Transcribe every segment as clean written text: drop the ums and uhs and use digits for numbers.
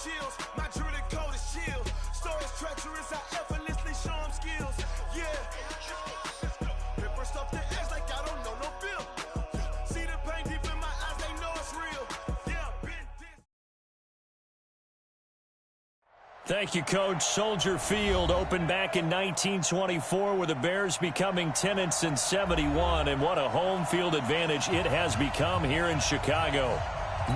chills. My drilling code is chill. Stories treacherous, I effortlessly show them skills. Yeah. Ripper stuff the edge like I don't know no bill. See the pain deep in my eyes, they know it's real. Yeah, been this. Thank you, Coach. Soldier Field opened back in 1924 with the Bears becoming tenants in 71, and what a home field advantage it has become here in Chicago.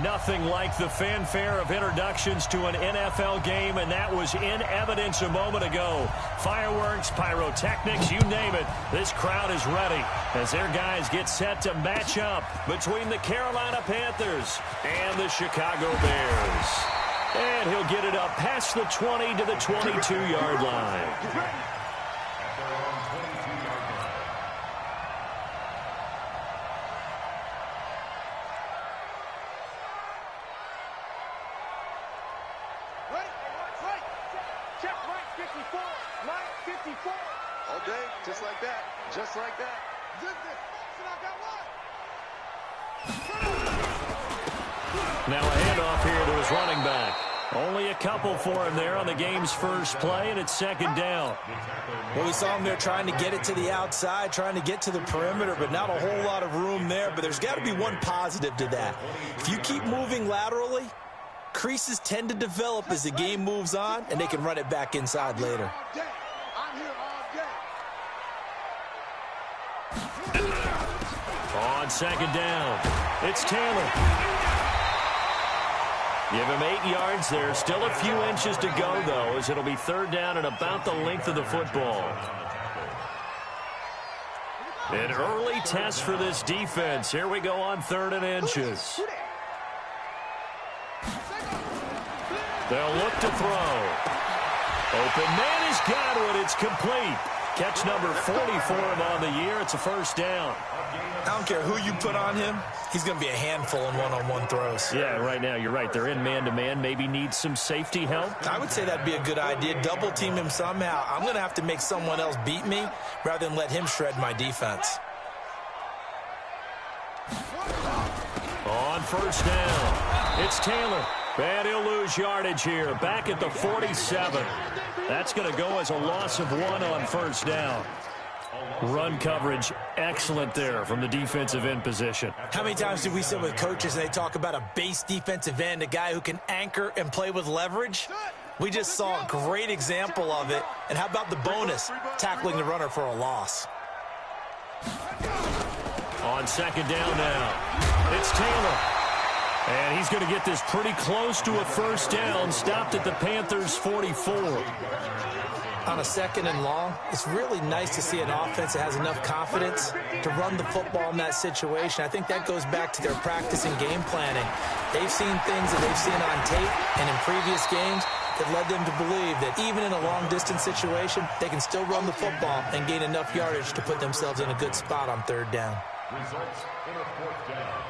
Nothing like the fanfare of introductions to an NFL game, and that was in evidence a moment ago. Fireworks, pyrotechnics, you name it. This crowd is ready as their guys get set to match up between the Carolina Panthers and the Chicago Bears. And he'll get it up past the 20 to the 22-yard line. Just like that. Just like that. Now a handoff here to his running back. Only a couple for him there on the game's first play, and it's second down. Well, we saw him there trying to get it to the outside, trying to get to the perimeter, but not a whole lot of room there. But there's got to be one positive to that. If you keep moving laterally, creases tend to develop as the game moves on, and they can run it back inside later. On second down, it's Taylor. Give him 8 yards there. Still a few inches to go, though, as it'll be third down and about the length of the football. An early test for this defense. Here we go on 3rd and inches. They'll look to throw. Open man has got it. It's complete. Catch number 40 for him on the year. It's a first down. I don't care who you put on him. He's going to be a handful in one-on-one throws. Yeah, right now, you're right. They're in man-to-man. Maybe needs some safety help. I would say that'd be a good idea. Double-team him somehow. I'm going to have to make someone else beat me rather than let him shred my defense. On first down, it's Taylor. And he'll lose yardage here. Back at the 47. That's going to go as a loss of 1 on first down. Run coverage, excellent there from the defensive end position. How many times do we sit with coaches and they talk about a base defensive end, a guy who can anchor and play with leverage? We just saw a great example of it. And how about the bonus, tackling the runner for a loss? On second down now, it's Taylor. And he's going to get this pretty close to a first down, stopped at the Panthers' 44. On a second and long, it's really nice to see an offense that has enough confidence to run the football in that situation. I think that goes back to their practice and game planning. They've seen things that they've seen on tape and in previous games that led them to believe that even in a long-distance situation, they can still run the football and gain enough yardage to put themselves in a good spot on third down. Results in a fourth down.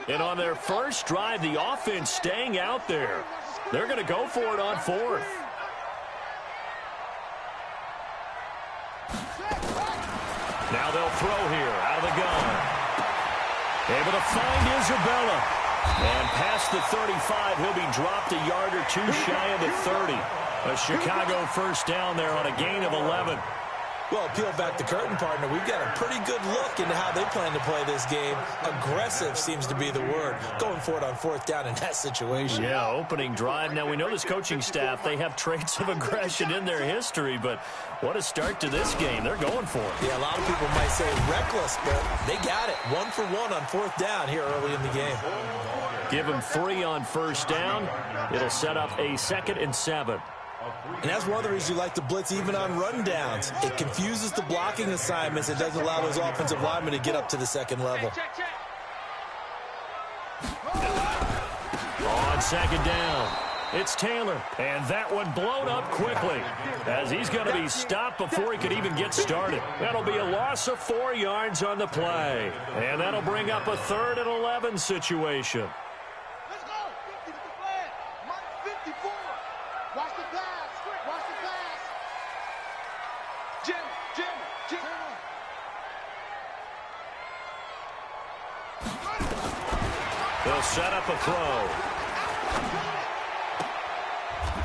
And on their first drive, the offense staying out there. They're going to go for it on 4th. Now they'll throw here out of the gun. Able to find Isabella. And past the 35, he'll be dropped a yard or two shy of the 30. A Chicago first down there on a gain of 11. Well, peel back the curtain, partner. We've got a pretty good look into how they plan to play this game. Aggressive seems to be the word. Going for it on 4th down in that situation. Yeah, opening drive. Now, we know this coaching staff, they have traits of aggression in their history, but what a start to this game. They're going for it. Yeah, a lot of people might say reckless, but they got it. 1 for 1 on 4th down here early in the game. Give them 3 on first down. It'll set up a 2nd and 7. And that's one of the reasons you like to blitz even on run downs. It confuses the blocking assignments. It doesn't allow those offensive linemen to get up to the second level. On second down, it's Taylor. And that one blown up quickly as he's going to be stopped before he could even get started. That'll be a loss of 4 yards on the play. And that'll bring up a 3rd and 11 situation. They'll set up a throw.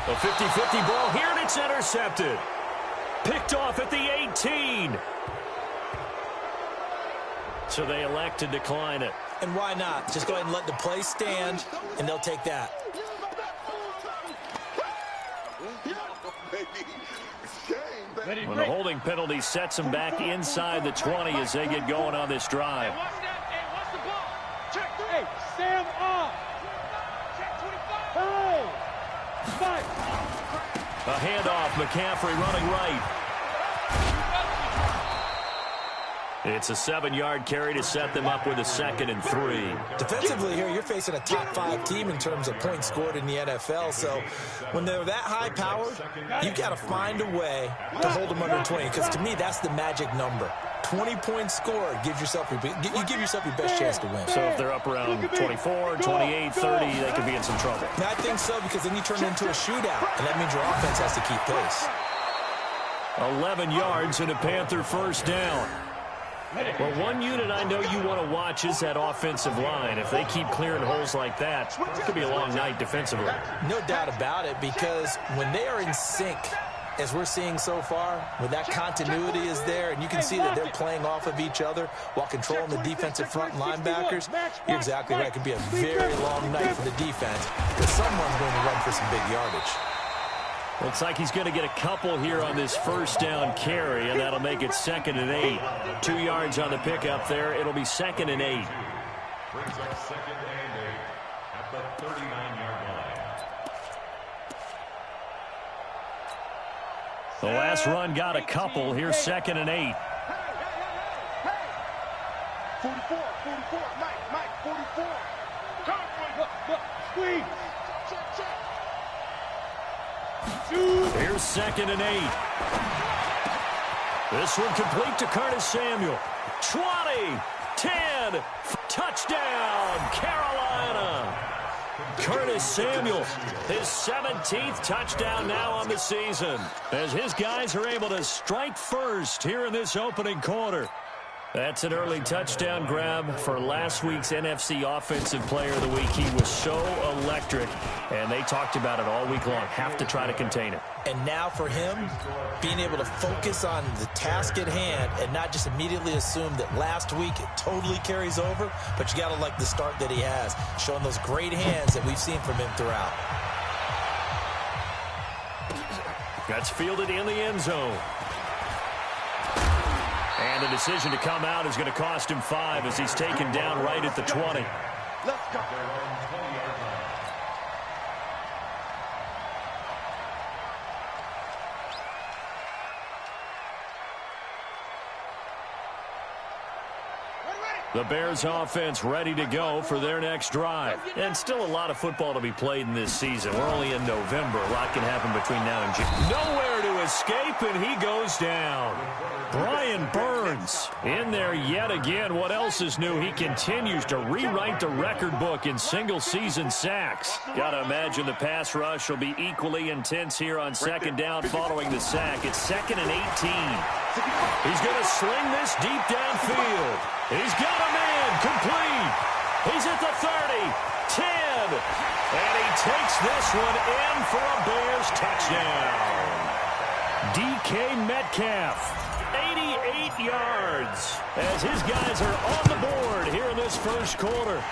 A 50-50 ball here, and it's intercepted. Picked off at the 18. So they elect to decline it. And why not? Just go ahead and let the play stand, and they'll take that. When the holding penalty sets them back inside the 20 as they get going on this drive. Hey, Sam off. Hey, fight. A handoff, McCaffrey running right. It's a 7-yard carry to set them up with a 2nd and 3. Defensively here, you're facing a top-5 team in terms of points scored in the NFL. So when they're that high-powered, you've got to find a way to hold them under 20. Because to me, that's the magic number. 20 points scored gives yourself you give yourself your best chance to win. So if they're up around 24, 28, 30, they could be in some trouble. And I think so, because then you turn it into a shootout, and that means your offense has to keep pace. 11 yards and a Panther first down. Well, one unit I know you want to watch is that offensive line. If they keep clearing holes like that, it could be a long night defensively. No doubt about it, because when they are in sync, as we're seeing so far, when that continuity is there, and you can see that they're playing off of each other while controlling the defensive front linebackers, you're exactly right. It could be a very long night for the defense, because someone's going to run for some big yardage. Looks like he's going to get a couple here on this first down carry, and that'll make it 2nd and 8. 2 yards on the pickup there. It'll be 2nd and 8. Brings up 2nd and 8 at the 39-yard line. The last run got a couple. Here's 2nd and 8. 44, Mike, 44. Look, squeeze. Here's 2nd and 8. This one complete to Curtis Samuel. 20, 10, touchdown, Carolina. Curtis Samuel, his 17th touchdown now on the season, as his guys are able to strike first here in this opening quarter. That's an early touchdown grab for last week's NFC Offensive Player of the Week. He was so electric, and they talked about it all week long. Have to try to contain it. And now for him, being able to focus on the task at hand and not just immediately assume that last week it totally carries over, but you got to like the start that he has, showing those great hands that we've seen from him throughout. That's fielded in the end zone. And the decision to come out is going to cost him 5 as he's taken down right at the 20. Let's go. The Bears offense ready to go for their next drive. And still a lot of football to be played in this season. We're only in November. A lot can happen between now and June. Nowhere to escape, and he goes down. Brian Burns in there yet again. What else is new? He continues to rewrite the record book in single-season sacks. Got to imagine the pass rush will be equally intense here on 2nd down following the sack. It's 2nd and 18. He's going to sling this deep downfield. He's got a man complete. He's at the 30, 10, and he takes this one in for a Bears touchdown. DK Metcalf, 88 yards, as his guys are on the board here in this first quarter.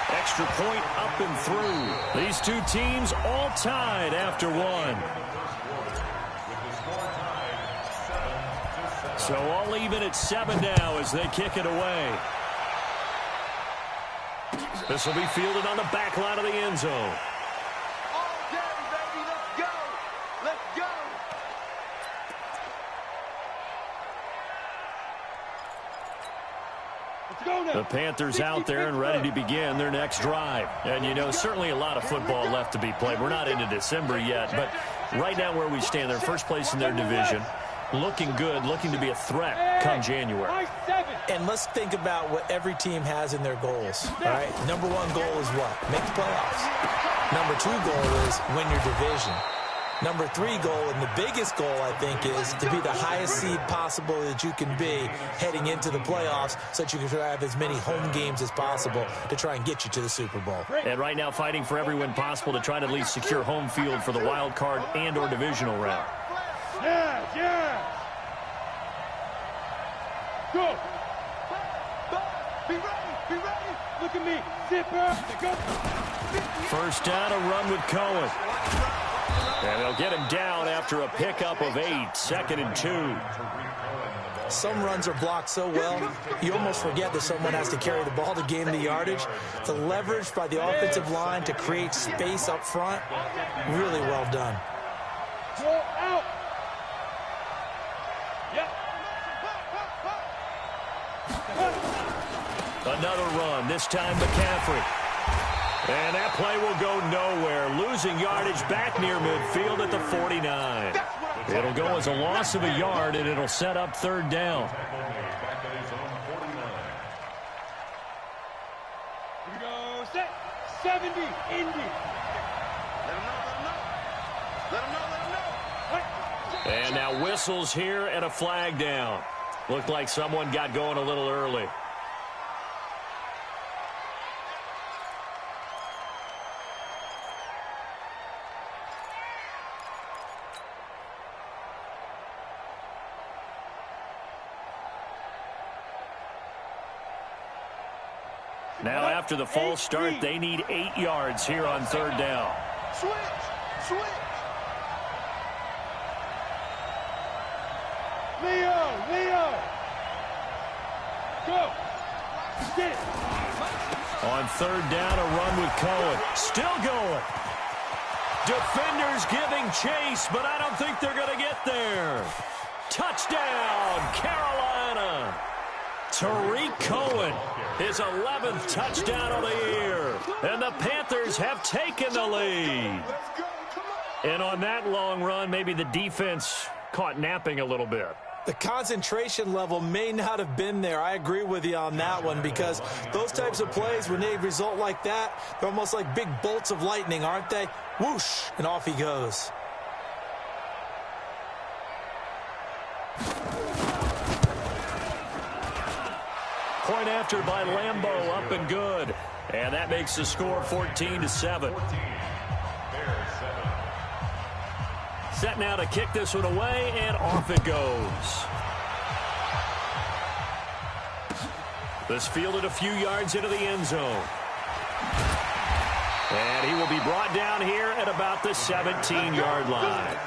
Extra point up and through. These two teams all tied after one. So all even at 7 now as they kick it away. This will be fielded on the back line of the end zone. All day, baby, let's go. Let's go. The Panthers out there and ready to begin their next drive. And, you know, certainly a lot of football left to be played. We're not into December yet, but right now where we stand, they're first place in their division. Looking good, looking to be a threat come January. And let's think about what every team has in their goals. All right, number 1 goal is what? Make the playoffs. Number 2 goal is win your division. Number 3 goal, and the biggest goal, I think, is to be the highest seed possible that you can be heading into the playoffs so that you can have as many home games as possible to try and get you to the Super Bowl. And right now fighting for every win possible to try to at least secure home field for the wild card and or divisional round. Yeah, yeah. Go. Be ready, be ready. Look at me. Zipper. Go. First down, a run with Cohen. And they'll get him down after a pickup of 8, 2nd and 2. Some runs are blocked so well, you almost forget that someone has to carry the ball to gain the yardage. The leverage by the offensive line to create space up front, really well done. Go out. Yep. Another run, this time McCaffrey. And that play will go nowhere, losing yardage back near midfield at the 49. It'll go as a loss of a yard, and it'll set up 3rd down. Here we go. Set. 70. Indy. Let him know. And now whistles here and a flag down. Looked like someone got going a little early. Now after the false start, they need 8 yards here on 3rd down. Switch. Leo. Go. Sit. On 3rd down, a run with Cohen. Still going. Defenders giving chase, but I don't think they're going to get there. Touchdown, Carolina. Tariq Cohen, his 11th touchdown of the year. And the Panthers have taken the lead. And on that long run, maybe the defense caught napping a little bit. The concentration level may not have been there. I agree with you on that one, because those types of plays, when they result like that, they're almost like big bolts of lightning, aren't they? Whoosh, and off he goes. Point after by Lambeau, up and good. And that makes the score 14-7. Set now to kick this one away, and off it goes. This fielded a few yards into the end zone. And he will be brought down here at about the 17-yard line.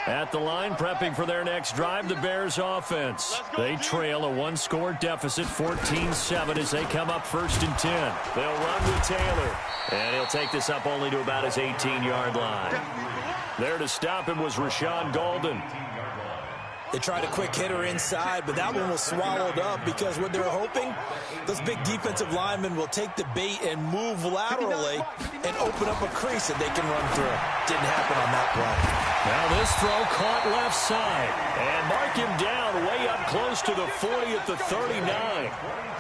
At the line, prepping for their next drive, the Bears offense. They trail a 1-score deficit, 14-7, as they come up 1st and 10. They'll run with Taylor, and he'll take this up only to about his 18-yard line. There to stop him was Rashawn Golden. They tried a quick hitter inside, but that one was swallowed up because what they're hoping, those big defensive linemen will take the bait and move laterally and open up a crease that they can run through. Didn't happen on that play. Now this throw caught left side, and mark him down way up close to the 40 at the 39.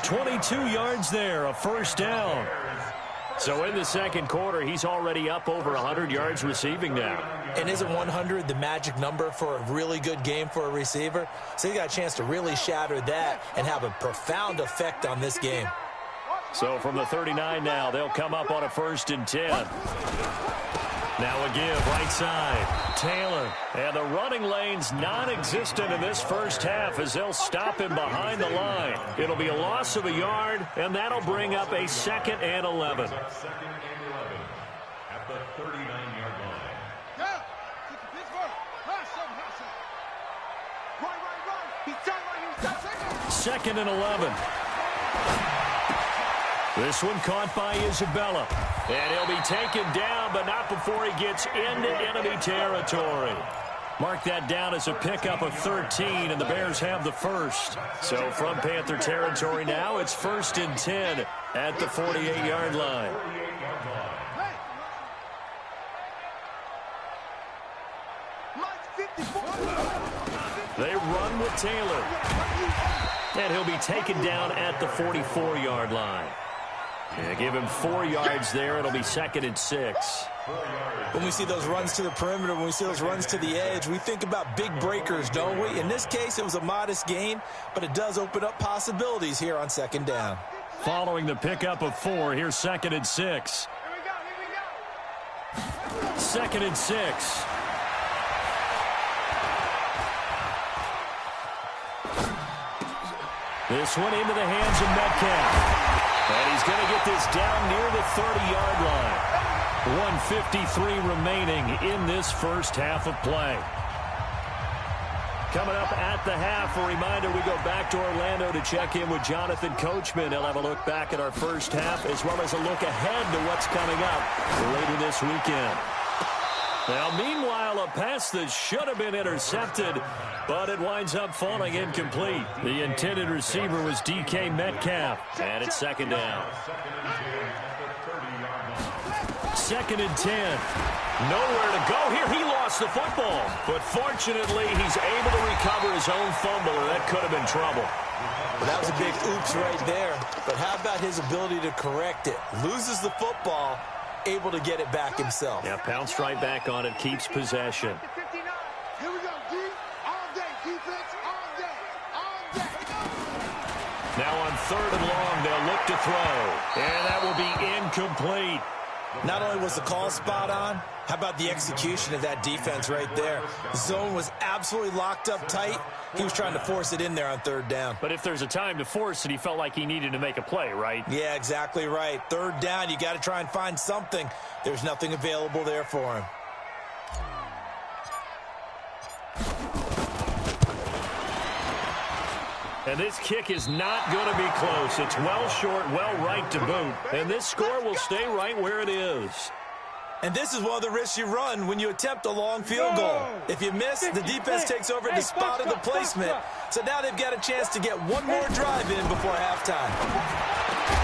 22 yards there, a 1st down. So in the 2nd quarter, he's already up over 100 yards receiving now. And isn't 100 the magic number for a really good game for a receiver? So he got a chance to really shatter that and have a profound effect on this game. So from the 39 now, they'll come up on a 1st and 10. Now a give, right side. Taylor. And the running lane's non-existent in this first half as they'll stop him behind the line. It'll be a loss of a yard, and that'll bring up a 2nd and 11. 2nd and 11 at the 39-yard line. Go. Right. 2nd and 11. This one caught by Isabella. And he'll be taken down, but not before he gets into enemy territory. Mark that down as a pickup of 13, and the Bears have the 1st. So from Panther territory now, it's 1st and 10 at the 48-yard line. They run with Taylor. And he'll be taken down at the 44-yard line. Yeah, give him 4 yards there. It'll be 2nd and 6. When we see those runs to the perimeter, when we see those runs to the edge, we think about big breakers, don't we? In this case, it was a modest gain, but it does open up possibilities here on 2nd down. Following the pickup of 4, here's 2nd and 6. 2nd and 6. This one into the hands of Metcalf. And he's going to get this down near the 30-yard line. 1:53 remaining in this first half of play. Coming up at the half, a reminder, we go back to Orlando to check in with Jonathan Coachman. He'll have a look back at our first half as well as a look ahead to what's coming up later this weekend. Now, meanwhile, a pass that should have been intercepted, but it winds up falling incomplete. The intended receiver was DK Metcalf, and it's 2nd down. 2nd and 10. Nowhere to go here. He lost the football, but fortunately, he's able to recover his own fumble, and that could have been trouble. Well, that was a big oops right there, but how about his ability to correct it? Loses the football, able to get it back himself. Yeah, pounced right back on it, keeps possession. Here we go, D. All day, defense, all day, all day. Now on 3rd and long, they'll look to throw, and that will be incomplete. Not only was the call spot on, how about the execution of that defense right there? The zone was absolutely locked up tight. He was trying to force it in there on 3rd down. But if there's a time to force it, he felt like he needed to make a play, right? Yeah, exactly right. 3rd down, you got to try and find something. There's nothing available there for him. And this kick is not going to be close. It's well short, well right to boot. And this score will stay right where it is. And this is one of the risks you run when you attempt a long field goal. If you miss, the defense takes over and spotted the placement. So now they've got a chance to get one more drive in before halftime.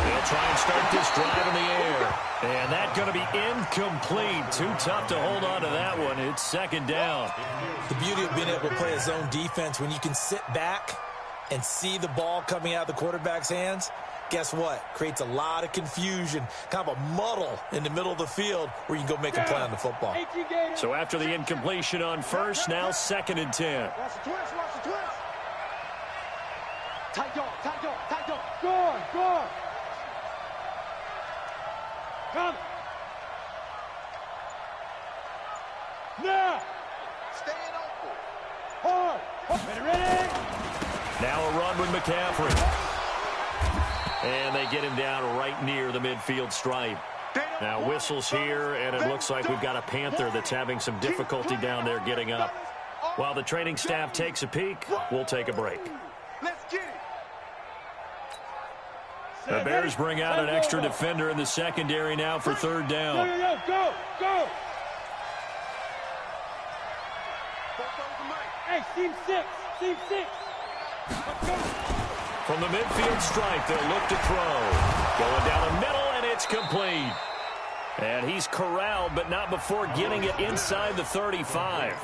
They'll try and start this drive in the air. And that's going to be incomplete. Too tough to hold on to that one. It's 2nd down. The beauty of being able to play a zone defense, when you can sit back and see the ball coming out of the quarterback's hands, guess what? Creates a lot of confusion, kind of a muddle in the middle of the field where you can go make a play on the football. So after the incompletion on 1st, now 2nd and 10. Watch the twist, watch the twist. Tight dog, tight dog, tight dog. Guard, guard. Come. Now. Staying open. Hard. Ready? Now a run with McCaffrey. And they get him down right near the midfield stripe. Now whistles here, and it looks like we've got a Panther that's having some difficulty down there getting up. While the training staff takes a peek, we'll take a break. Let's get it. The Bears bring out an extra defender in the secondary now for 3rd down. Go, go. Hey, team 6, team 6. Let's go. From the midfield stripe, they'll look to throw. Going down the middle, and it's complete. And he's corralled, but not before getting it inside the 35.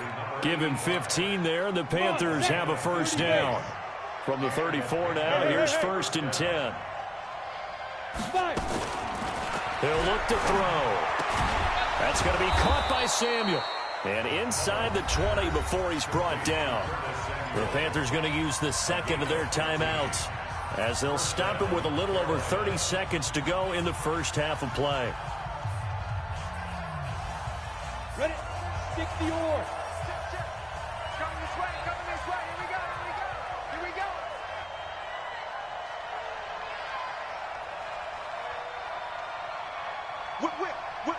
Give him 15 there, and the Panthers have a 1st down. From the 34 now, here's 1st and 10. They'll look to throw. That's going to be caught by Samuel. And inside the 20 before he's brought down. The Panthers going to use the 2nd of their timeouts as they'll stop it with a little over 30 seconds to go in the first half of play. Ready? Stick the oar. Coming this way, coming this way. Here we go, here we go, here we go.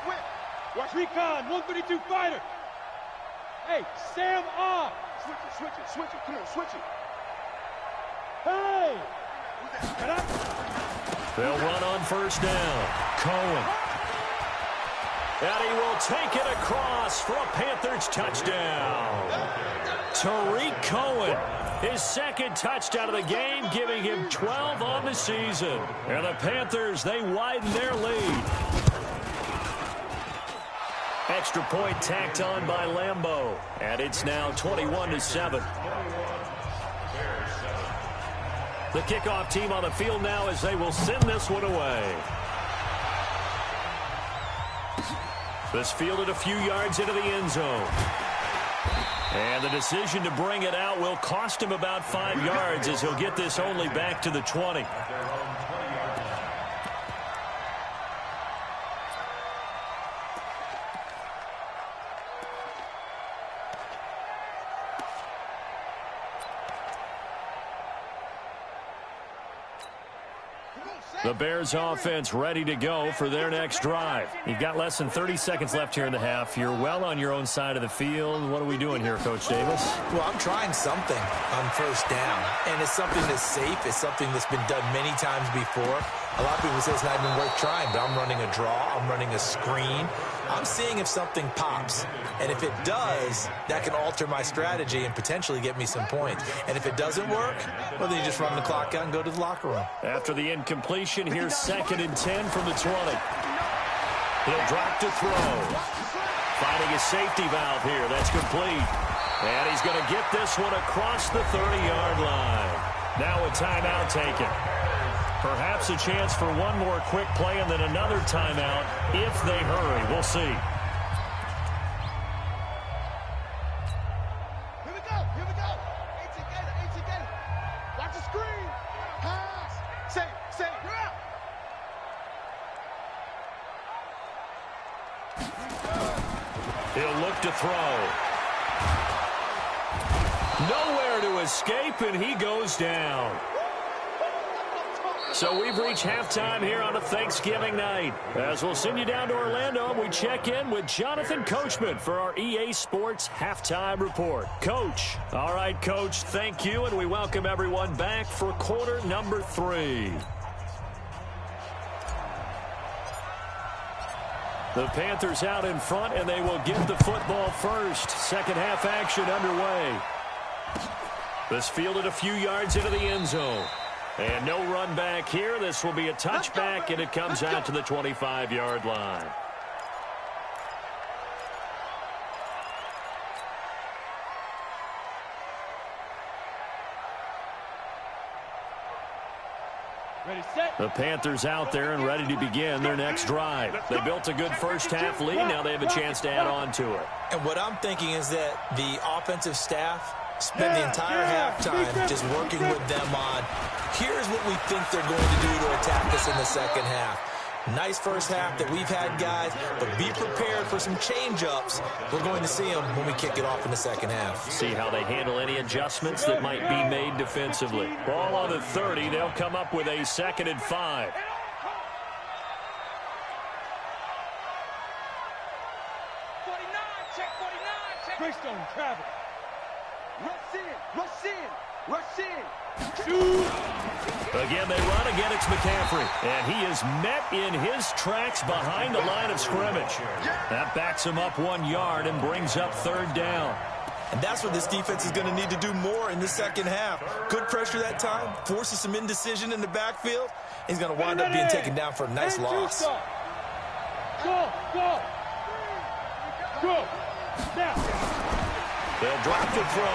Whip. Watch recon, 132 fighter. Hey, Sam on. Switch it. Come on, switch it. Hey. Get up. They'll run on 1st down. Cohen. And he will take it across for a Panthers touchdown. Tariq Cohen, his 2nd touchdown of the game, giving him 12 on the season. And the Panthers, they widen their lead. Extra point tacked on by Lambeau. And it's now 21-7. The kickoff team on the field now as they will send this one away. This fielded a few yards into the end zone. And the decision to bring it out will cost him about 5 yards as he'll get this only back to the 20. The Bears offense ready to go for their next drive. You've got less than 30 seconds left here in the half. You're well on your own side of the field. What are we doing here, Coach Davis? Well, I'm trying something on first down, and it's something that's safe. It's something that's been done many times before. A lot of people say it's not even worth trying, but I'm running a draw. I'm running a screen. I'm seeing if something pops. And if it does, that can alter my strategy and potentially get me some points. And if it doesn't work, well, then you just run the clock out and go to the locker room. After the incompletion, here's 2nd and 10 from the 20. He'll drop to throw. Finding a safety valve here. That's complete. And he's going to get this one across the 30-yard line. Now a timeout taken. Perhaps a chance for one more quick play and then another timeout if they hurry. We'll see. Here we go. Here we go. 18 Gator. Watch the screen. Pass. Say. You're out. He'll look to throw. Nowhere to escape, and he goes down. So we've reached halftime here on a Thanksgiving night. As we'll send you down to Orlando, we check in with Jonathan Coachman for our EA Sports Halftime Report. Coach. All right, Coach, thank you, and we welcome everyone back for quarter number 3. The Panthers out in front, and they will get the football first. Second half action underway. This fielded a few yards into the end zone. And no run back here. This will be a touchback, and it comes out to the 25-yard line. Ready, set. The Panthers out there and ready to begin their next drive. They built a good first-half lead. Now they have a chance to add on to it. And what I'm thinking is that the offensive staff spend the entire halftime just working with them on, here's what we think they're going to do to attack us in the second half. Nice first half that we've had, guys, but be prepared for some change-ups. We're going to see them when we kick it off in the second half. See how they handle any adjustments that might be made defensively. Ball on the 30. They'll come up with a 2nd and 5. Greystone travel. Rush in. Again, they run. Again, it's McCaffrey. And he is met in his tracks behind the line of scrimmage. That backs him up 1 yard and brings up 3rd down. And that's what this defense is going to need to do more in the second half. Good pressure that time, forces some indecision in the backfield. He's going to wind up being taken down for a nice loss. Go. Now. They'll drop the throw.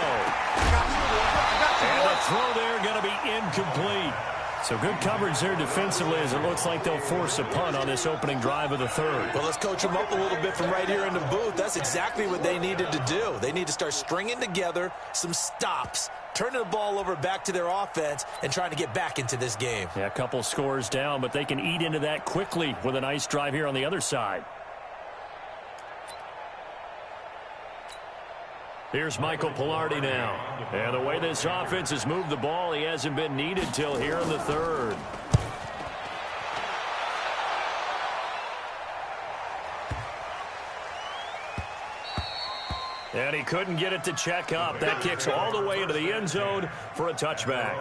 And the throw there going to be incomplete. So good coverage there defensively as it looks like they'll force a punt on this opening drive of the 3rd. Well, let's coach them up a little bit from right here in the booth. That's exactly what they needed to do. They need to start stringing together some stops, turning the ball over back to their offense, and trying to get back into this game. Yeah, a couple scores down, but they can eat into that quickly with a nice drive here on the other side. Here's Michael Pilardi now. And the way this offense has moved the ball, he hasn't been needed till here in the 3rd. And he couldn't get it to check up. That kicks all the way into the end zone for a touchback.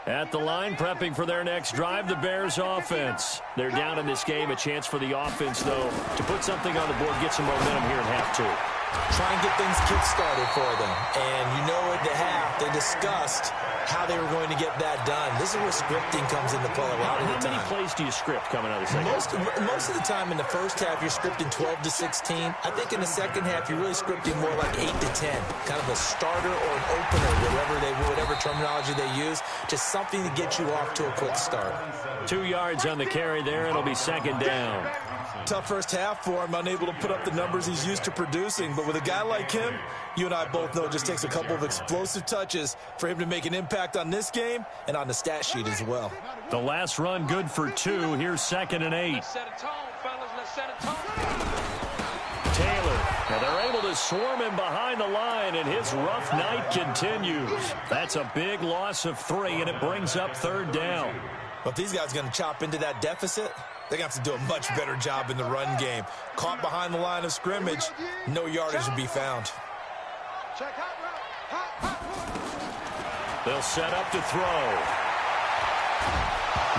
At the line, prepping for their next drive, the Bears offense. They're down in this game. A chance for the offense, though, to put something on the board, get some momentum here in half two. Try and get things kick-started for them. And you know at the half, they discussed how they were going to get that done. This is where scripting comes into play a lot of the time. How many plays do you script coming out of the second half? Most of the time in the first half, you're scripting 12 to 16. I think in the second half, you're really scripting more like 8 to 10. Kind of a starter or an opener, whatever terminology they use. Just something to get you off to a quick start. 2 yards on the carry there. It'll be second down. Tough first half for him, unable to put up the numbers he's used to producing. But with a guy like him, you and I both know it just takes a couple of explosive touches for him to make an impact on this game and on the stat sheet as well. The last run good for 2. Here's 2nd and 8. Taylor. Now they're able to swarm him behind the line, and his rough night continues. That's a big loss of 3, and it brings up 3rd down. But if these guys are going to chop into that deficit, they're going to have to do a much better job in the run game. Caught behind the line of scrimmage, no yardage to be found. They'll set up to throw.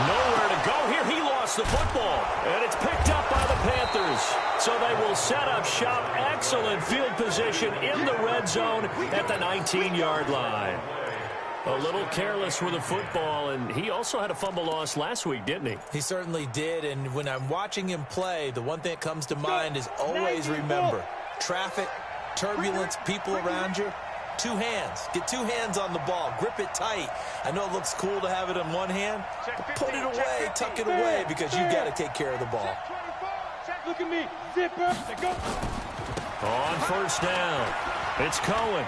Nowhere to go here. He lost the football, and it's picked up by the Panthers. So they will set up shop. Excellent field position in the red zone at the 19-yard line. A little careless with the football, and he also had a fumble loss last week, didn't he? He certainly did, and when I'm watching him play, the one thing that comes to mind is always remember, traffic, turbulence, people around you, 2 hands. Get 2 hands on the ball. Grip it tight. I know it looks cool to have it in one hand, but put it away, tuck it away, because you've got to take care of the ball. Look at me. Zipper. Go. On first down, it's Cohen.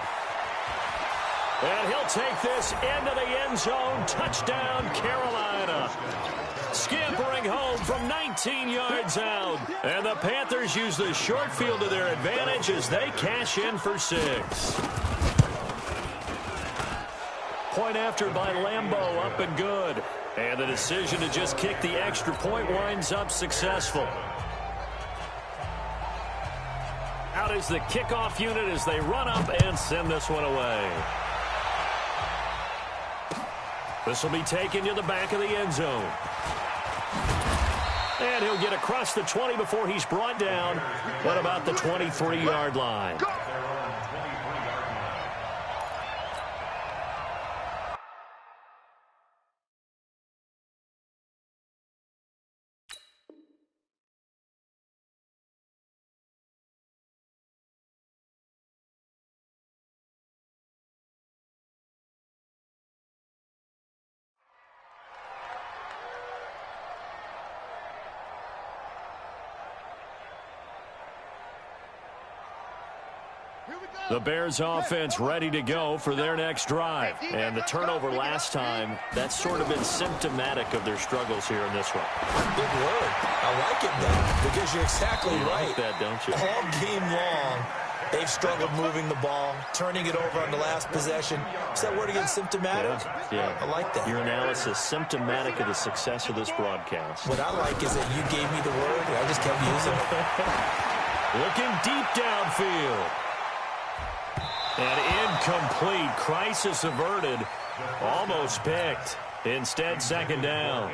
And he'll take this into the end zone. Touchdown, Carolina. Scampering home from 19 yards out. And the Panthers use the short field to their advantage as they cash in for 6. Point after by Lambeau, up and good. And the decision to just kick the extra point winds up successful. Out is the kickoff unit as they run up and send this one away. This will be taken to the back of the end zone. And he'll get across the 20 before he's brought down. What about the 23-yard line? The Bears offense ready to go for their next drive. And the turnover last time, that's sort of been symptomatic of their struggles here in this one. Good word. I like it, though, because you're exactly right. You like that, don't you? All game long, they've struggled moving the ball, turning it over on the last possession. Is that word again, symptomatic? Yeah. I like that. Your analysis, symptomatic of the success of this broadcast. What I like is that you gave me the word, and I just kept using it. Looking deep downfield. And incomplete. Crisis averted. Almost picked. Instead, second down.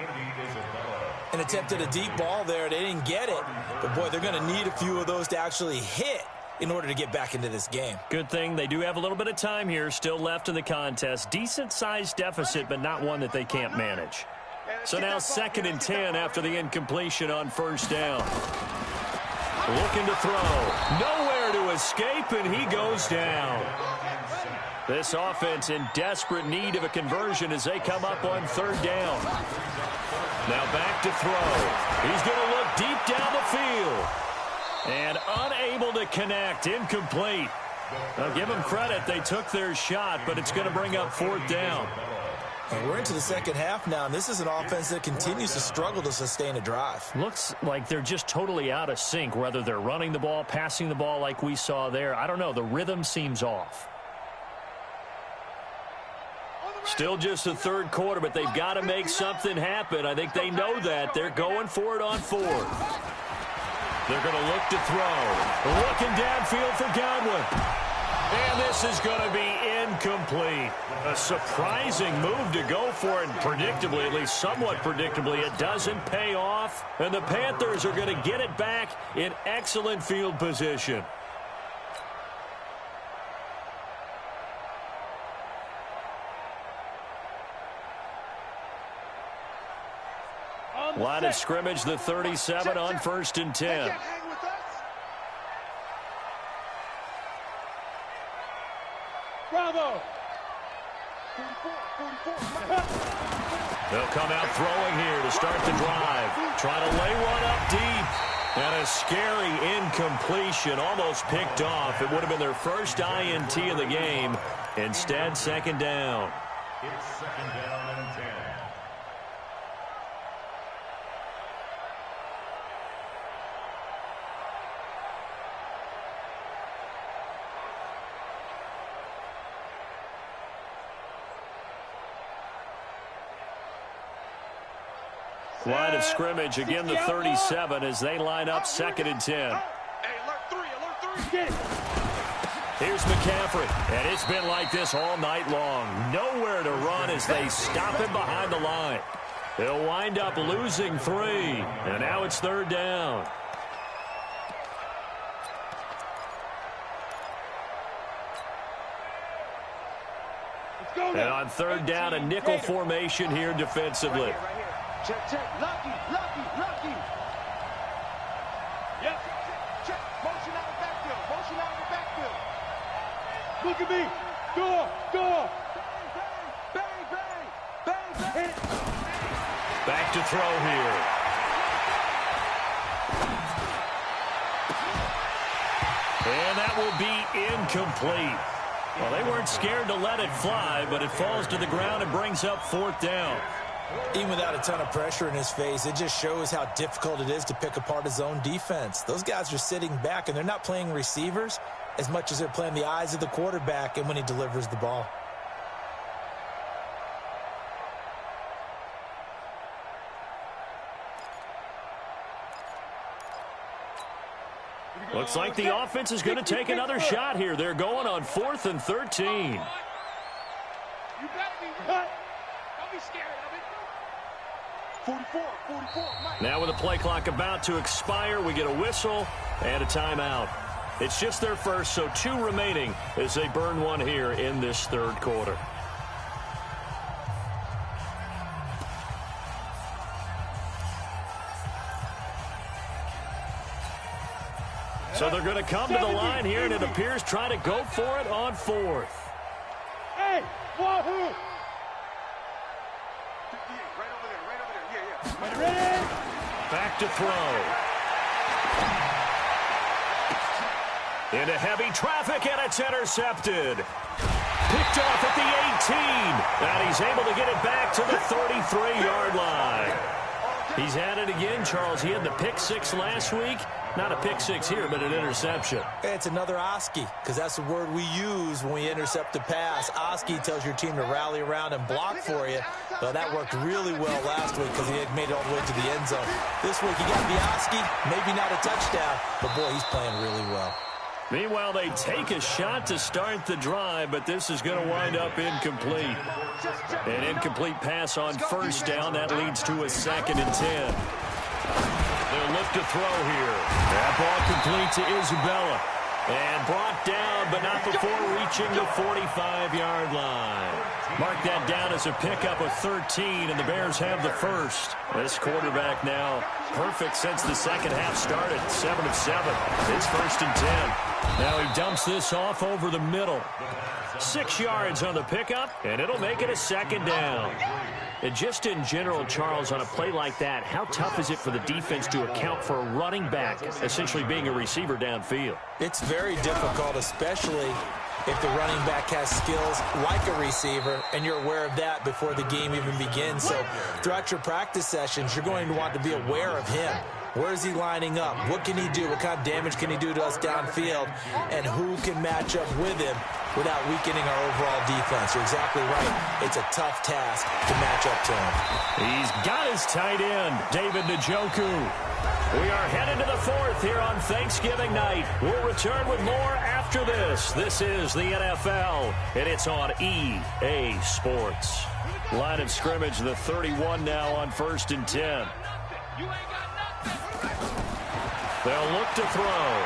An attempt at a deep ball there. They didn't get it. But, boy, they're going to need a few of those to actually hit in order to get back into this game. Good thing they do have a little bit of time here still left in the contest. Decent-sized deficit, but not one that they can't manage. So now 2nd and 10 after the incompletion on first down. Looking to throw. Nowhere to escape, and he goes down. This offense in desperate need of a conversion as they come up on 3rd down. Now back to throw. He's going to look deep down the field. And unable to connect. Incomplete. I'll give them credit. They took their shot, but it's going to bring up 4th down. And we're into the second half now, and this is an offense that continues to struggle to sustain a drive. Looks like they're just totally out of sync, whether they're running the ball, passing the ball like we saw there. I don't know. The rhythm seems off. Still just the 3rd quarter, but they've got to make something happen. I think they know that. They're going for it on 4th. They're going to look to throw. Looking downfield for Godwin. And this this is going to be incomplete. A surprising move to go for it, and predictably, at least somewhat predictably, it doesn't pay off. And the Panthers are going to get it back in excellent field position. Line of scrimmage, the 37 on 1st and 10. Bravo. They'll come out throwing here to start the drive. Trying to lay one up deep. And a scary incompletion, almost picked off. It would have been their first INT of the game. Instead, second down. It's second down and 10. Line of scrimmage, again the 37 as they line up 2nd and 10. Hey, alert 3. Here's McCaffrey, and it's been like this all night long. Nowhere to run as they stop him behind the line. They'll wind up losing 3, and now it's 3rd down. And on 3rd down, a nickel formation here defensively. Check. Lucky. Yep. Check. Motion out of the backfield. Look at me. Door. Bang. Back to throw here. And that will be incomplete. Well, they weren't scared to let it fly, but it falls to the ground and brings up 4th down. Even without a ton of pressure in his face, it just shows how difficult it is to pick apart his own defense. Those guys are sitting back, and they're not playing receivers as much as they're playing the eyes of the quarterback and when he delivers the ball. Looks like the offense is going to take another shot here. They're going on 4th and 13. You better be right. Don't be scared of it. 44, Mike. Now with the play clock about to expire, we get a whistle and a timeout. It's just their first, so 2 remaining as they burn one here in this 3rd quarter. So they're going to come to the line here, and it appears try to go for it on 4th. Hey, wahoo! Right over there. Yeah. Back to throw. Into heavy traffic, and it's intercepted. Picked off at the 18, and he's able to get it back to the 33-yard line. He's at it again, Charles. He had the pick 6 last week. Not a pick 6 here, but an interception. It's another Oski, because that's the word we use when we intercept a pass. Oski tells your team to rally around and block for you. Well, that worked really well last week because he had made it all the way to the end zone. This week, he got the Oski, maybe not a touchdown, but boy, he's playing really well. Meanwhile, they take a shot to start the drive, but this is going to wind up incomplete. An incomplete pass on 1st down. That leads to a 2nd and 10. They'll look to throw here. That ball complete to Isabella. And brought down, but not before reaching the 45-yard line. Mark that down as a pickup of 13, and the Bears have the first. This quarterback now perfect since the second half started. 7 of 7. It's 1st and 10. Now he dumps this off over the middle. 6 yards on the pickup, and it'll make it a 2nd down. And just in general, Charles, on a play like that, how tough is it for the defense to account for a running back essentially being a receiver downfield? It's very difficult, especially if the running back has skills like a receiver, and you're aware of that before the game even begins. So throughout your practice sessions, you're going to want to be aware of him. Where is he lining up? What can he do? What kind of damage can he do to us downfield? And who can match up with him without weakening our overall defense. You're exactly right. It's a tough task to match up to him. He's got his tight end, David Njoku. We are headed to the fourth here on Thanksgiving night. We'll return with more after this. This is the NFL, and it's on EA Sports. Line of scrimmage, the 31 now on 1st and 10. They'll look to throw.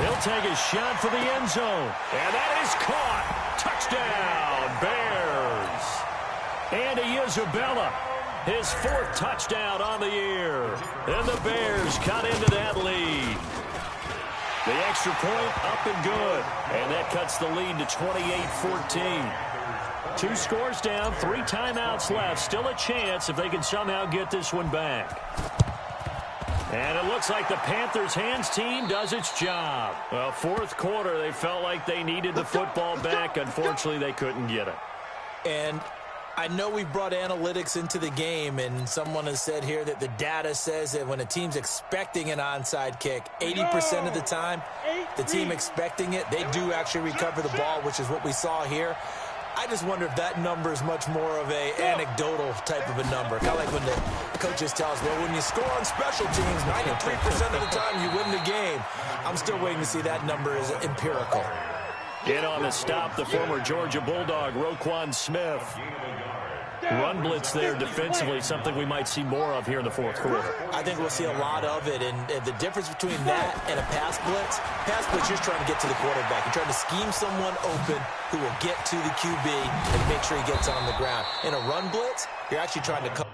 He'll take a shot for the end zone. And that is caught. Touchdown, Bears. Andy Isabella, his 4th touchdown on the year. And the Bears cut into that lead. The extra point up and good. And that cuts the lead to 28-14. 2 scores down, 3 timeouts left. Still a chance if they can somehow get this one back. And it looks like the Panthers' hands team does its job. Well, 4th quarter, they felt like they needed the football back. Unfortunately, they couldn't get it. And I know we brought analytics into the game, and someone has said here that the data says that when a team's expecting an onside kick, 80% of the time, the team expecting it, they do actually recover the ball, which is what we saw here. I just wonder if that number is much more of a anecdotal type of a number. Kind of like when the coaches tell us, well, when you score on special teams, 93% of the time you win the game. I'm still waiting to see that number is empirical. In on the stop, the former Georgia Bulldog, Roquan Smith. Run blitz there defensively, something we might see more of here in the 4th quarter. I think we'll see a lot of it, and the difference between that and a pass blitz, you're trying to get to the quarterback. You're trying to scheme someone open who will get to the QB and make sure he gets on the ground. In a run blitz, you're actually trying to cover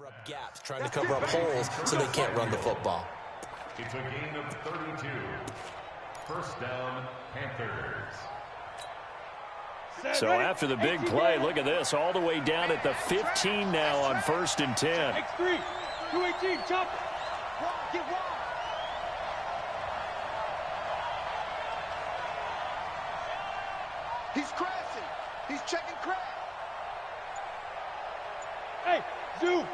up gaps, trying to cover up holes so they can't run the football. It's a gain of 32. First down, Panthers. So after the big play, look at this, all the way down at the 15 now on 1st and 10. X3, 218, jump. Get wide. He's crashing. He's checking crash. Hey, zoom.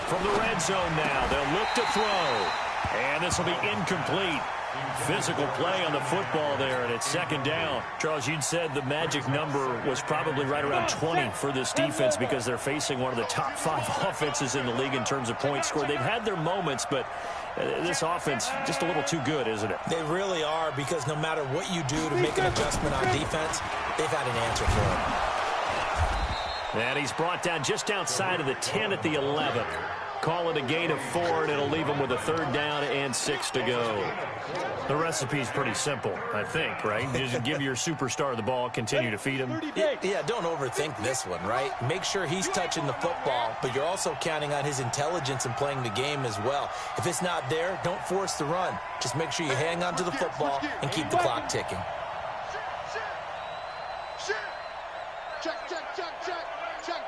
From the red zone now, they'll look to throw. And this will be incomplete. Physical play on the football there, and it's 2nd down. Charles, you'd said the magic number was probably right around 20 for this defense because they're facing one of the top 5 offenses in the league in terms of points scored. They've had their moments, but this offense just a little too good, isn't it? They really are, because no matter what you do to make an adjustment on defense, they've had an answer for it. And he's brought down just outside of the 10 at the 11. Call it a gain of 4, and it'll leave him with a 3rd down and 6 to go. The recipe's pretty simple, I think, right? Just give your superstar the ball, continue to feed him. Yeah, don't overthink this one, right? Make sure he's touching the football, but you're also counting on his intelligence in playing the game as well. If it's not there, don't force the run. Just make sure you hang on to the football and keep the clock ticking. Check.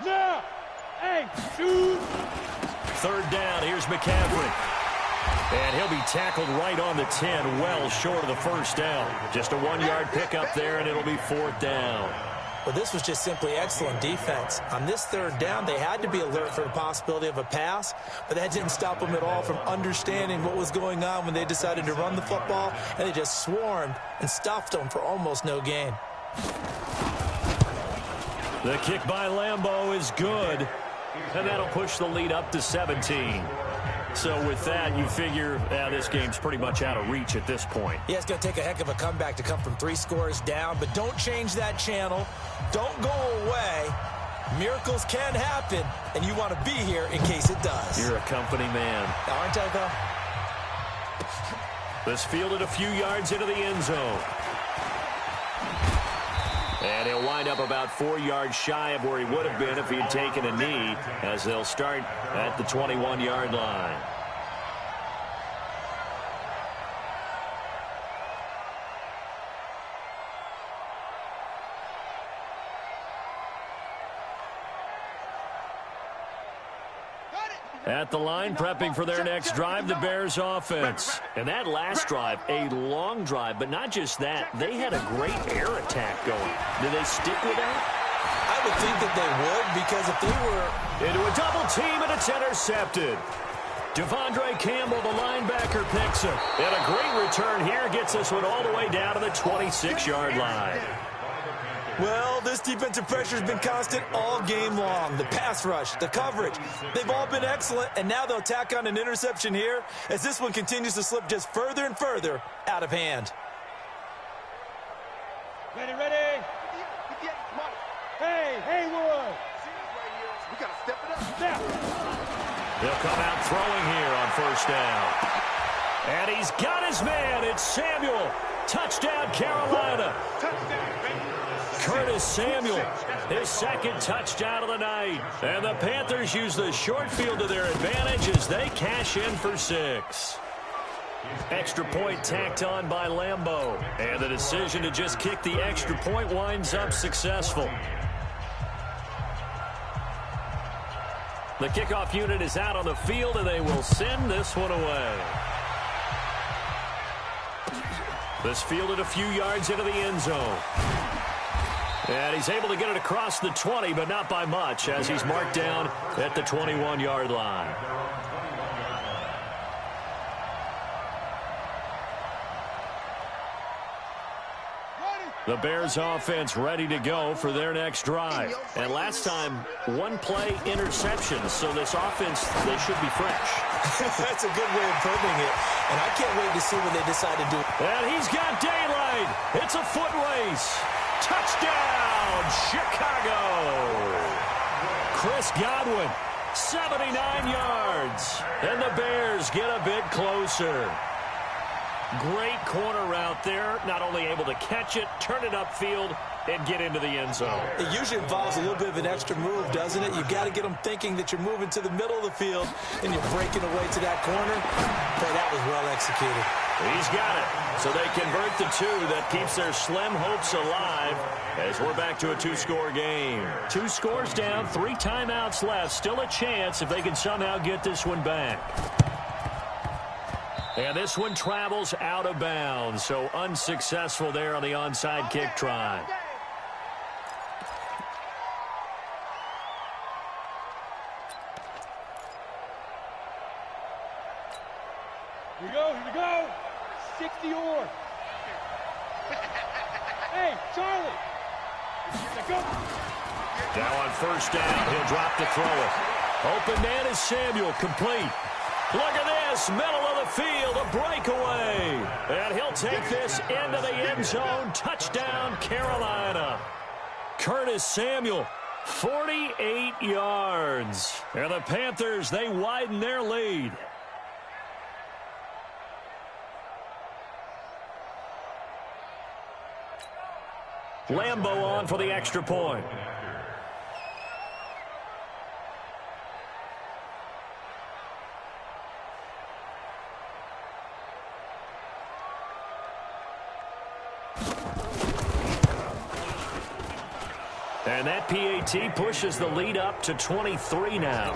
Now. Hey, shoot. 3rd down, here's McCaffrey. And he'll be tackled right on the 10, well short of the 1st down. Just a 1-yard pickup there, and it'll be 4th down. Well, this was just simply excellent defense. On this 3rd down, they had to be alert for the possibility of a pass, but that didn't stop them at all from understanding what was going on when they decided to run the football, and they just swarmed and stuffed them for almost no gain. The kick by Lambeau is good, and that'll push the lead up to 17. So with that, you figure this game's pretty much out of reach at this point. Yeah, it's going to take a heck of a comeback to come from 3 scores down, but don't change that channel. Don't go away. Miracles can happen, and you want to be here in case it does. You're a company man. Aren't I, though? This fielded a few yards into the end zone. And he'll wind up about 4 yards shy of where he would have been if he had taken a knee, as they'll start at the 21-yard line. At the line, prepping for their next drive, the Bears offense. And that last drive, a long drive, but not just that. They had a great air attack going. Do they stick with that? I would think that they would, because if they were into a double team, and it's intercepted. Devondre Campbell, the linebacker, picks it. And a great return here gets this one all the way down to the 26-yard line. Well, this defensive pressure has been constant all game long. The pass rush, the coverage, they've all been excellent, and now they'll tack on an interception here as this one continues to slip just further and further out of hand. Ready, ready. Hey, Haywood. We got to step it up. Step. They'll come out throwing here on first down. And he's got his man. It's Samuel. Touchdown, Carolina. Touchdown, baby. Curtis Samuel, his second touchdown of the night. And the Panthers use the short field to their advantage as they cash in for 6. Extra point tacked on by Lambeau. And the decision to just kick the extra point winds up successful. The kickoff unit is out on the field, and they will send this one away. This fielded a few yards into the end zone. And he's able to get it across the 20, but not by much, as he's marked down at the 21-yard line. The Bears offense ready to go for their next drive. And last time, one-play interception, so this offense, they should be fresh. That's a good way of putting it, and I can't wait to see what they decide to do. And he's got daylight. It's a foot race. Touchdown, Chicago. Chris Godwin, 79 yards. And the Bears get a bit closer. Great corner route there. Not only able to catch it, turn it upfield, and get into the end zone. It usually involves a little bit of an extra move, doesn't it? You've got to get them thinking that you're moving to the middle of the field and you're breaking away to that corner. Boy, that was well executed. He's got it. So they convert the 2. That keeps their slim hopes alive as we're back to a 2-score game. 2 scores down, 3 timeouts left. Still a chance if they can somehow get this one back. And this one travels out of bounds, so unsuccessful there on the onside kick try. Here we go. 60 or. Hey, Charlie. Go. Now on first down, he'll drop to throw it. Open man is Samuel, complete. Look at this, middle of the field, a breakaway. And he'll take this into the end zone. Touchdown, Carolina. Curtis Samuel, 48 yards. And the Panthers, they widen their lead. Lambeau on for the extra point. And that PAT pushes the lead up to 23 now.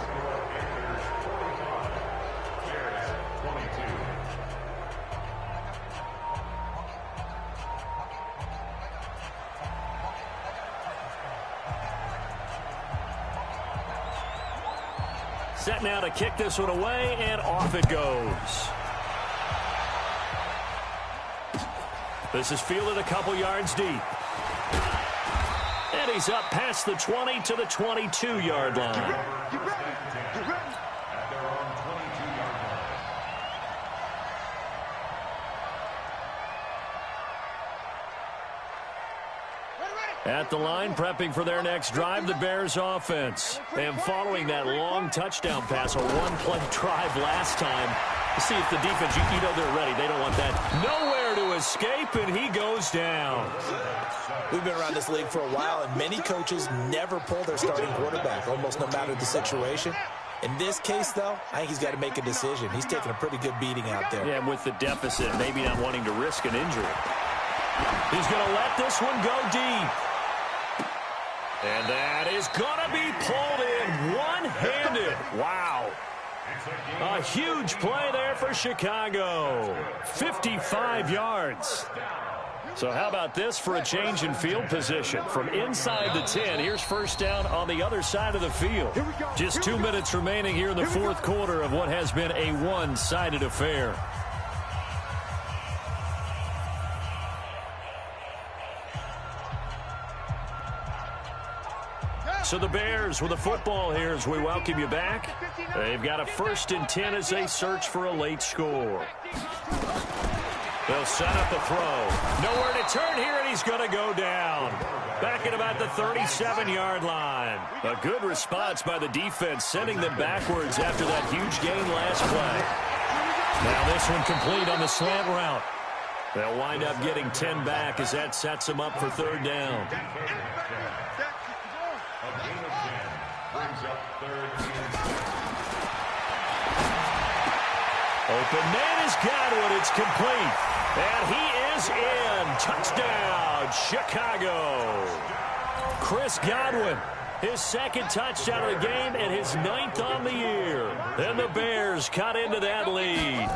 Set now to kick this one away, and off it goes. This is fielded a couple yards deep. And he's up past the 20 to the 22-yard line. Get ready. At their own 22-yard line. At the line, prepping for their next drive, the Bears offense. And following that long touchdown pass, a one-play drive last time. See if the defense, you know they're ready. They don't want that. Nowhere to escape, and he goes down. We've been around this league for a while, and many coaches never pull their starting quarterback, almost no matter the situation. In this case, though, I think he's got to make a decision. He's taking a pretty good beating out there. Yeah, with the deficit, maybe not wanting to risk an injury. He's going to let this one go deep. And that is going to be pulled in one-handed. Wow. A huge play there for Chicago. 55 yards. So how about this for a change in field position? From inside the 10, here's first down on the other side of the field. Just 2 minutes remaining here in the fourth quarter of what has been a one-sided affair. So the Bears with the football here as we welcome you back. They've got a 1st and 10 as they search for a late score. They'll set up the throw. Nowhere to turn here, and he's going to go down. Back at about the 37-yard line. A good response by the defense, sending them backwards after that huge gain last play. Now this one complete on the slant route. They'll wind up getting 10 back as that sets them up for 3rd down. Open man is Godwin. It's complete. And he is in. Touchdown, Chicago. Chris Godwin, his 2nd touchdown of the game and his 9th on the year. Then the Bears cut into that lead.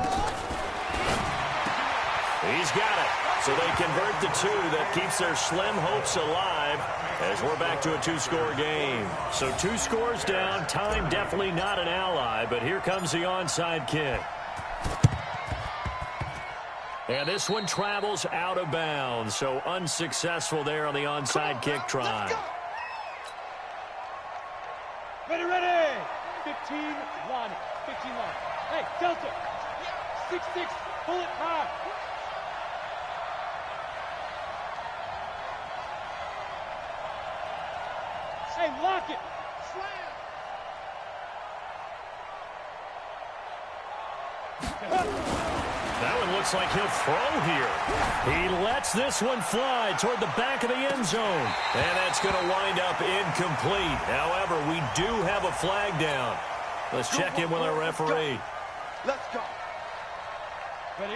He's got it. So they convert the 2. That keeps their slim hopes alive as we're back to a 2-score game. So 2 scores down. Time definitely not an ally, but here comes the onside kick. And this one travels out of bounds, so unsuccessful there on the onside kick try. Ready, ready. 15-1. 15-1. Hey, Delta. 6-6. Pull it high. Hey, lock it. That one looks like he'll throw here. He lets this one fly toward the back of the end zone. And that's going to wind up incomplete. However, we do have a flag down. Let's check in with our referee. Let's go.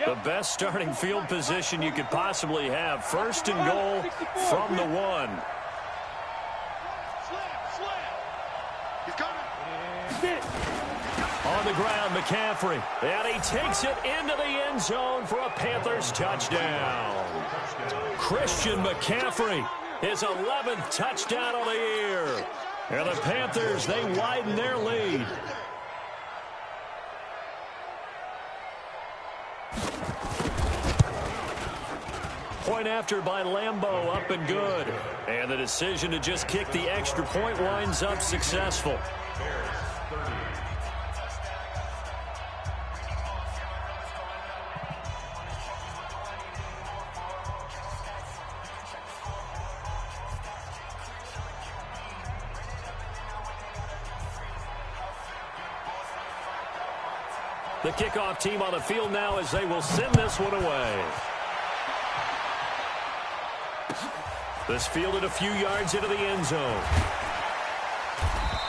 The best starting field position you could possibly have. 1st and goal from the 1. He's coming. On the ground, McCaffrey. And he takes it into the end zone for a Panthers touchdown. Christian McCaffrey, his 11th touchdown of the year. And the Panthers, they widen their lead. Point after by Lambeau, up and good. And the decision to just kick the extra point winds up successful. The kickoff team on the field now as they will send this one away. This fielded a few yards into the end zone.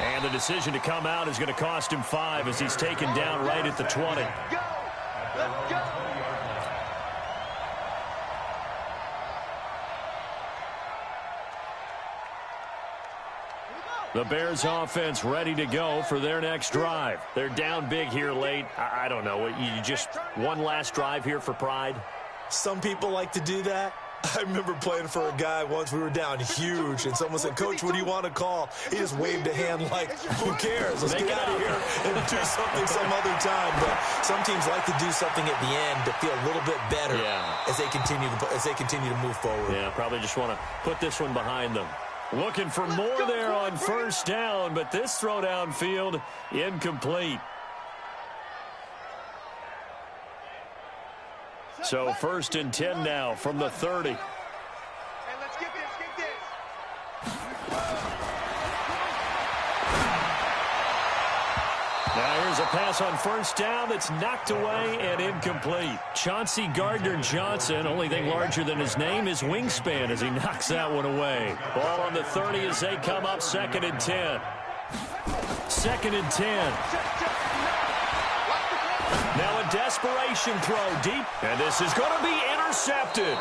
And the decision to come out is going to cost him 5 as he's taken down right at the 20. Let's go. The Bears offense ready to go for their next drive. They're down big here late. I don't know. You just one last drive here for pride? Some people like to do that. I remember playing for a guy once. We were down huge, and someone said, "Coach, what do you want to call?" He just waved a hand like, who cares? Let's get out of here and do something some other time. But some teams like to do something at the end to feel a little bit better as they continue to move forward. Yeah, probably just want to put this one behind them. Looking for more there on first down, but this throw downfield incomplete. So 1st and 10 now from the 30. Hey, let's get this, Now here's a pass on first down that's knocked away and incomplete. Chauncey Gardner-Johnson, only thing larger than his name is wingspan as he knocks that one away. Ball on the 30 as they come up 2nd and 10. 2nd and 10. Now a desperation throw deep, and this is going to be intercepted.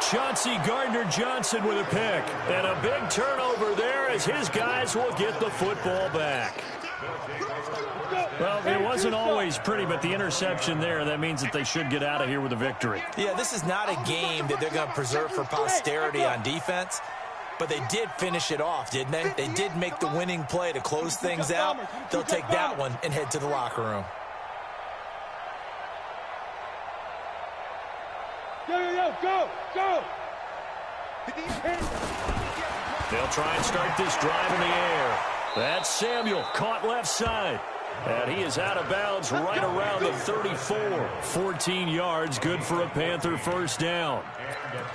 Chauncey Gardner-Johnson with a pick, and a big turnover there as his guys will get the football back. Well, it wasn't always pretty, but the interception there, that means that they should get out of here with a victory. Yeah, this is not a game that they're going to preserve for posterity on defense, but they did finish it off, didn't they? They did make the winning play to close things out. They'll take that one and head to the locker room. Go! They'll try and start this drive in the air. That's Samuel, caught left side. And he is out of bounds right around the 34. 14 yards, good for a Panther first down.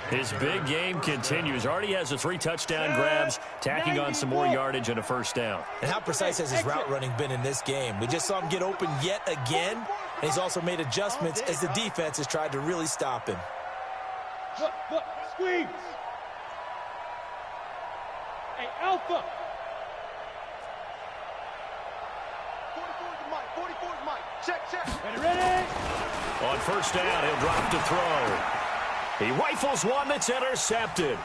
His big game continues. Already has the 3 touchdown grabs, tacking on some more yardage and a first down. And how precise has his route running been in this game? We just saw him get open yet again, and he's also made adjustments as the defense has tried to really stop him. Look, squeeze. Hey, Alpha. 44's Mike. Check. Ready? On first down, he'll drop to throw. He rifles one that's intercepted.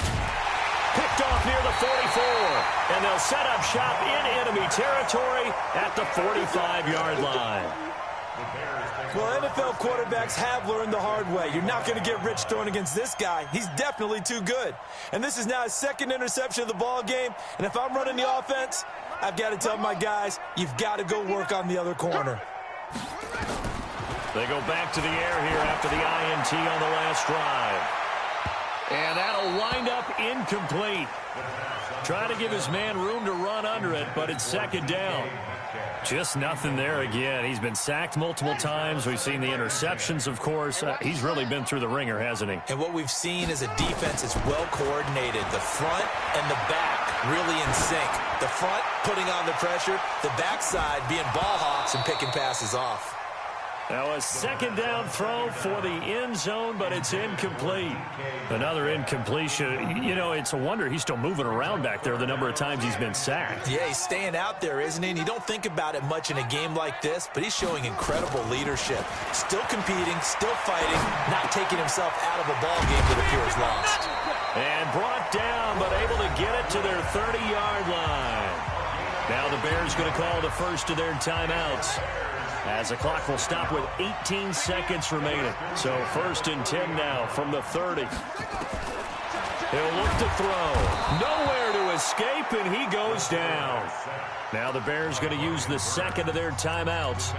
Picked off near the 44. And they'll set up shop in enemy territory at the 45-yard line. Well, NFL quarterbacks have learned the hard way. You're not going to get rich throwing against this guy. He's definitely too good. And this is now his second interception of the ball game. And if I'm running the offense, I've got to tell my guys, you've got to go work on the other corner. They go back to the air here after the INT on the last drive. And that'll wind up incomplete. Trying to give his man room to run under it, but it's second down. Just nothing there again. He's been sacked multiple times. We've seen the interceptions, of course. He's really been through the ringer, hasn't he? And what we've seen is a defense that's well coordinated. The front and the back really in sync. The front putting on the pressure, the backside being ball hawks and picking passes off. Now a second down throw for the end zone, but it's incomplete. Another incompletion. You know, it's a wonder he's still moving around back there the number of times he's been sacked. Yeah, he's staying out there, isn't he? And you don't think about it much in a game like this, but he's showing incredible leadership. Still competing, still fighting, not taking himself out of a ball game that appears lost. And brought down, but able to get it to their 30-yard line. Now the Bears going to call the first of their timeouts, as the clock will stop with 18 seconds remaining. So 1st and 10 now from the 30. He'll look to throw. Nowhere to escape, and he goes down. Now the Bears going to use the second of their timeouts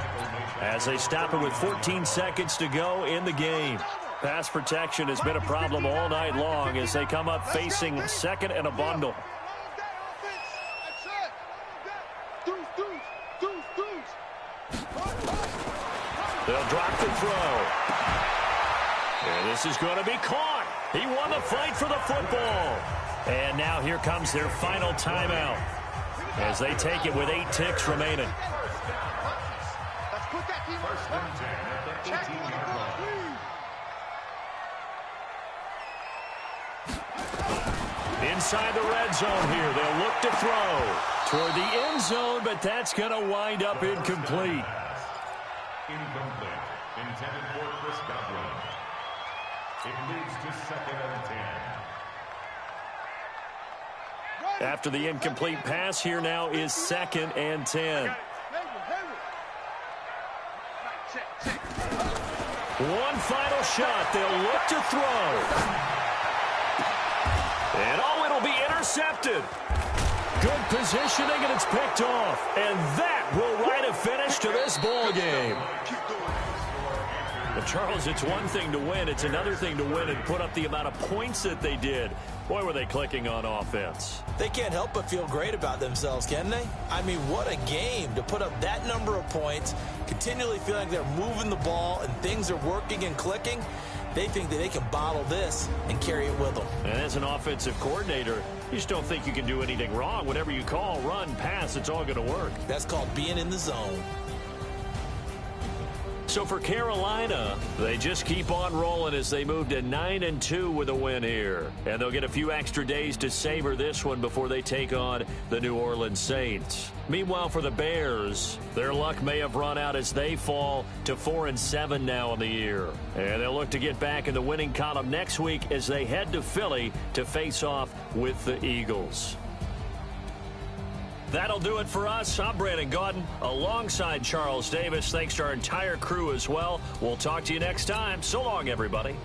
as they stop it with 14 seconds to go in the game. Pass protection has been a problem all night long as they come up facing second and a bundle. They'll drop the throw. And this is going to be caught. He won the fight for the football. And now here comes their final timeout as they take it with 8 ticks remaining. Inside the red zone here. They'll look to throw toward the end zone, but that's going to wind up incomplete. Incomplete. Intended for Chris Godwin. It leads to 2nd and 10. After the incomplete pass, here now is 2nd and 10. One final shot. They'll look to throw. And it'll be intercepted. Good positioning, and it's picked off. And that will write a finish to this ball game. Well, Charles, it's one thing to win. It's another thing to win and put up the amount of points that they did. Boy, were they clicking on offense. They can't help but feel great about themselves, can they? I mean, what a game to put up that number of points, continually feeling like they're moving the ball and things are working and clicking. They think that they can bottle this and carry it with them. And as an offensive coordinator, you just don't think you can do anything wrong. Whatever you call, run, pass, it's all going to work. That's called being in the zone. So for Carolina, they just keep on rolling as they move to 9-2 with a win here. And they'll get a few extra days to savor this one before they take on the New Orleans Saints. Meanwhile, for the Bears, their luck may have run out as they fall to 4-7 now in the year. And they'll look to get back in the winning column next week as they head to Philly to face off with the Eagles. That'll do it for us. I'm Brandon Gaudin alongside Charles Davis. Thanks to our entire crew as well. We'll talk to you next time. So long, everybody.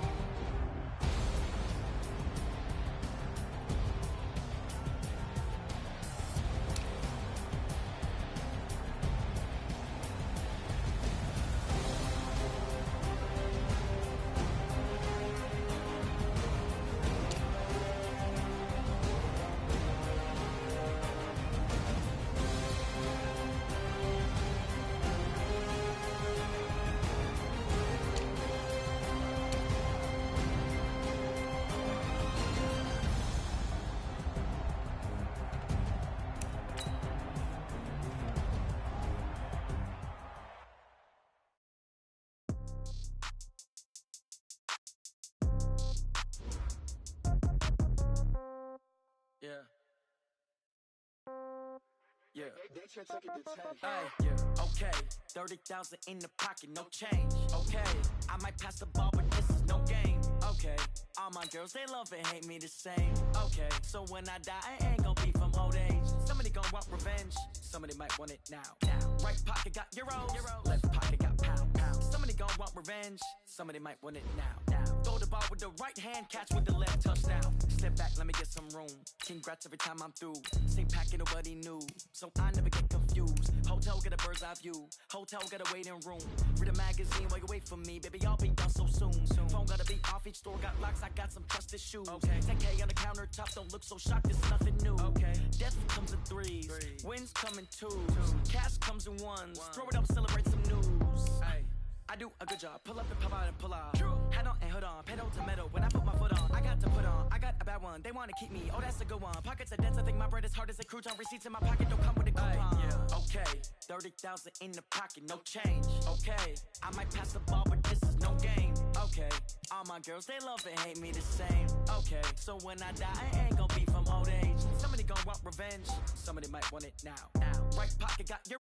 Yeah. Hey, yeah. Okay. 30,000 in the pocket, no change. Okay. I might pass the ball, but this is no game. Okay. All my girls, they love and hate me the same. Okay. So when I die, I ain't gon' be from old age. Somebody gon' want revenge. Somebody might want it now. Right pocket got euros. Left pocket got pound. Somebody gon' want revenge. Somebody might want it now. Throw the ball with the right hand, catch with the left, touchdown. Step back, let me get some room. Congrats every time I'm through. Same packet, nobody knew, so I never get confused. Hotel get a bird's eye view. Hotel got a waiting room. Read a magazine while you wait for me, baby. I'll be done so soon. Phone gotta be off. Each store got locks. I got some trusted shoes. Okay. 10K on the countertop. Don't look so shocked. It's nothing new. Okay. Death comes in threes. Wins come in twos. Cash comes in ones. Throw it up, celebrate some news. Ay. I do a good job. Pull up and pop out and pull out. Head on and hood on. Pedal to metal. When I put my foot on, I got to put on. I got a bad one. They want to keep me. Oh, that's a good one. Pockets are dense. I think my bread is hard as a crouton. Receipts in my pocket don't come with a coupon. Yeah. Okay. 30,000 in the pocket. No change. Okay. I might pass the ball, but this is no game. Okay. All my girls, they love and hate me the same. Okay. So when I die, I ain't gonna be from old age. Somebody gonna want revenge. Somebody might want it now. Right pocket got your